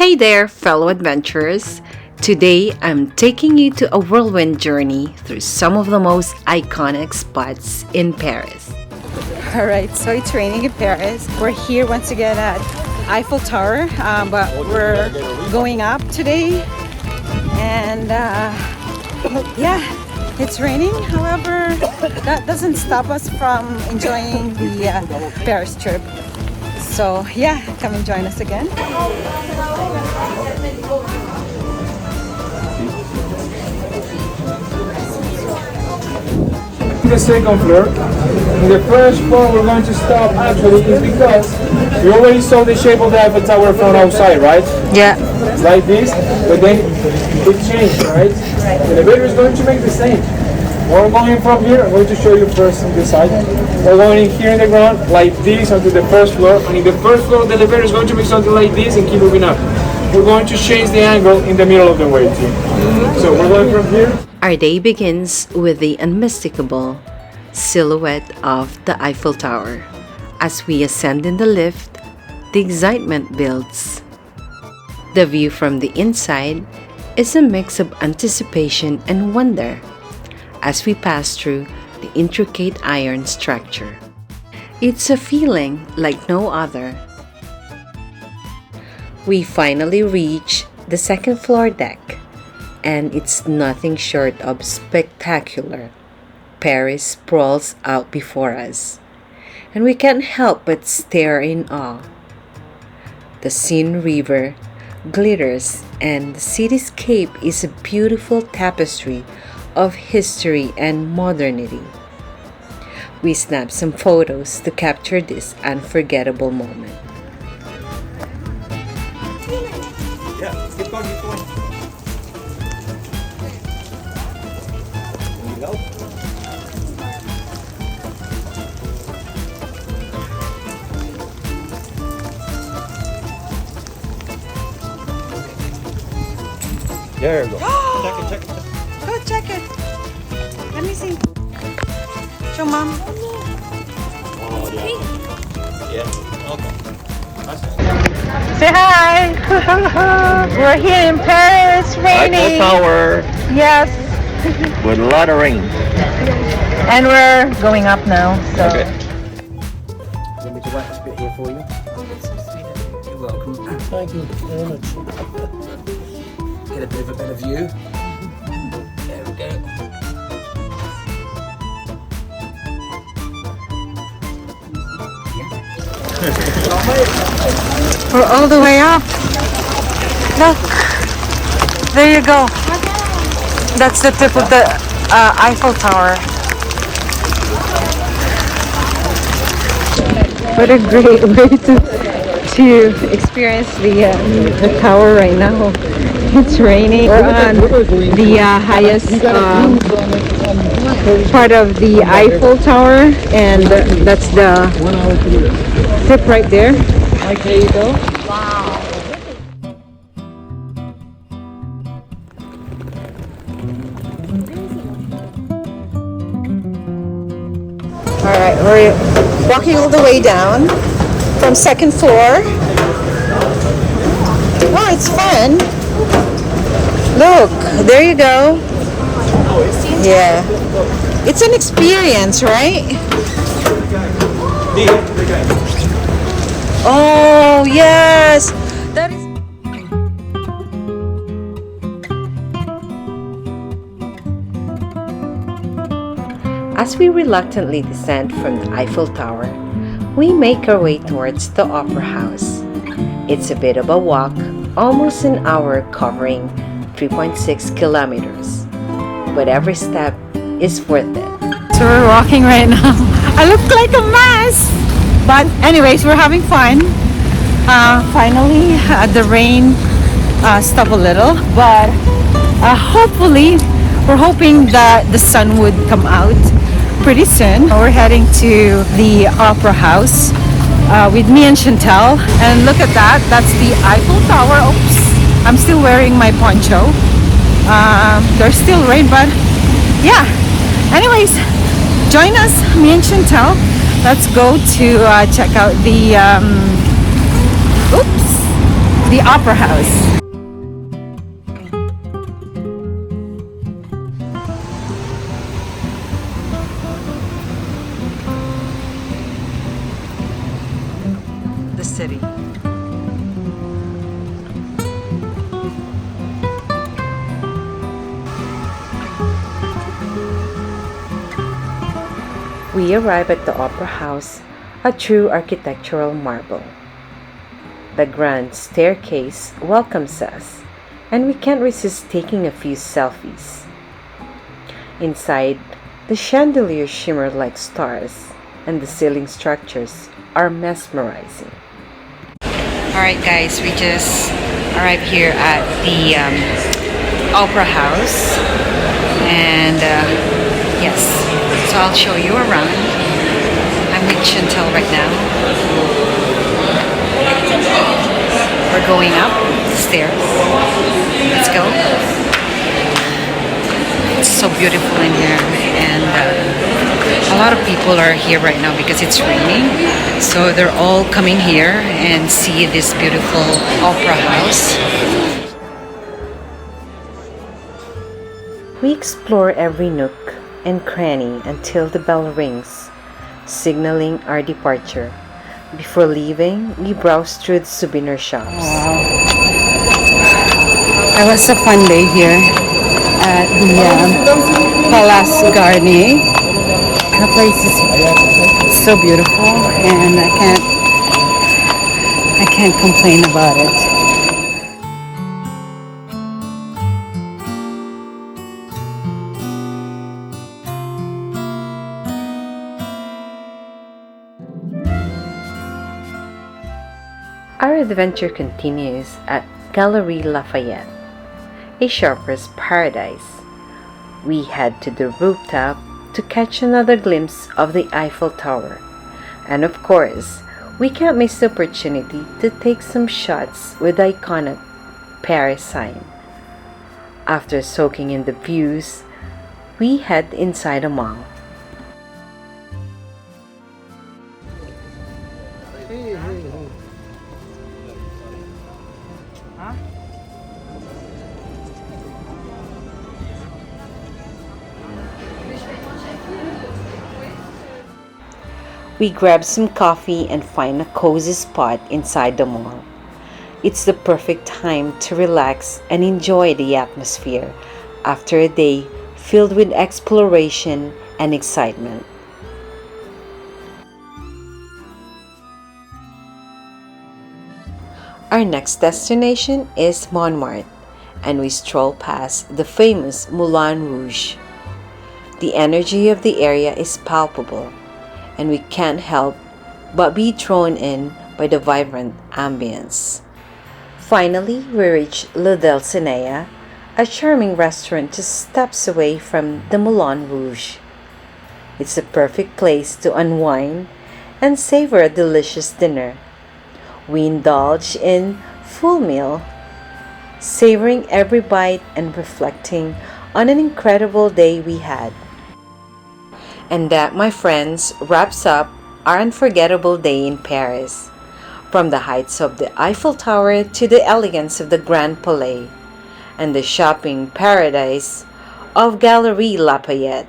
Hey there, fellow adventurers! Today I'm taking you to a whirlwind journey through some of the most iconic spots in Paris. Alright, so it's raining in Paris. We're here once again at Eiffel Tower, but we're going up today. And yeah, it's raining. However, that doesn't stop us from enjoying the Paris trip. So yeah, come and join us again. The second floor. In the first floor we're going to stop actually is because we already saw the shape of the Eiffel Tower from outside, right? Yeah. Like this, but then it changed, right? The elevator is going to make the same. We're going from here, I'm going to show you first on this side. We're going in here in the ground like this onto the first floor, and in the first floor the elevator is going to make something like this and keep moving up. We're going to change the angle in the middle of the way too. So we're going from here. Our day begins with the unmistakable silhouette of the Eiffel Tower. As we ascend in the lift, the excitement builds. The view from the inside is a mix of anticipation and wonder as we pass through the intricate iron structure. It's a feeling like no other. We finally reach the second floor deck, and it's nothing short of spectacular. Paris sprawls out before us, and we can't help but stare in awe. The Seine River glitters, and the cityscape is a beautiful tapestry of history and modernity. We snap some photos to capture this unforgettable moment. Yeah, keep going, keep going. There you go. There you go. Check it, check it, check it. Go check it. Let me see. Show mom. Oh, yeah. Yeah, okay. Say hi. We're here in Paris, raining. Eiffel Tower Yes. with a lot of rain. And we're going up now. So. Okay. Want me to write this bit here for you? Oh, that's so sweet. You're welcome. Thank you very much. Get a bit of a better view. There we go. We're all the way up. Look. There you go. That's the tip of the Eiffel Tower. What a great way to experience the tower right now. It's raining. We're on the highest part of the Eiffel Tower, and that's the tip right there. There you go. Wow. All right, we're walking all the way down from second floor. Oh, it's fun. Look, there you go. Yeah. It's an experience, right? Oh, yes. That is. As we reluctantly descend from the Eiffel Tower, we make our way towards the Opera House. It's a bit of a walk, almost an hour, covering 3.6 kilometers. But every step is worth it. So we're walking right now. I look like a mess. But anyways, we're having fun. Finally, the rain stopped a little. But hopefully, we're hoping that the sun would come out pretty soon. We're heading to the Opera House with me and Chantel. And look at that. That's the Eiffel Tower. Oops. I'm still wearing my poncho. There's still rain, but yeah. Anyways, join us, me and Chantel. Let's go to check out the the Opera House. The city. We arrive at the Opera House, a true architectural marvel. The grand staircase welcomes us, and we can't resist taking a few selfies. Inside, the chandeliers shimmer like stars, and the ceiling structures are mesmerizing. Alright guys, we just arrived here at the Opera House, and yes, so I'll show you around. I'm with Chantel right now. We're going up the stairs. Let's go. It's so beautiful in here, and a lot of people are here right now because it's raining. So they're all coming here and see this beautiful opera house. We explore every nook and cranny until the bell rings, signaling our departure. Before leaving, we browse through the souvenir shops. Wow. It was a fun day here at the Palais Garnier. The place is so beautiful, and I can't complain about it. Our adventure continues at Galerie Lafayette, a shopper's paradise. We head to the rooftop to catch another glimpse of the Eiffel Tower. And of course, we can't miss the opportunity to take some shots with the iconic Paris sign. After soaking in the views, we head inside a mall. We grab some coffee and find a cozy spot inside the mall. It's the perfect time to relax and enjoy the atmosphere after a day filled with exploration and excitement. Our next destination is Montmartre, and we stroll past the famous Moulin Rouge. The energy of the area is palpable, and we can't help but be drawn in by the vibrant ambience. Finally, we reach Le Dulcinea, a charming restaurant just steps away from the Moulin Rouge. It's the perfect place to unwind and savor a delicious dinner. We indulge in full meal, savoring every bite and reflecting on an incredible day we had. And that, my friends, wraps up our unforgettable day in Paris. From the heights of the Eiffel Tower to the elegance of the Grand Palais and the shopping paradise of Galerie Lafayette.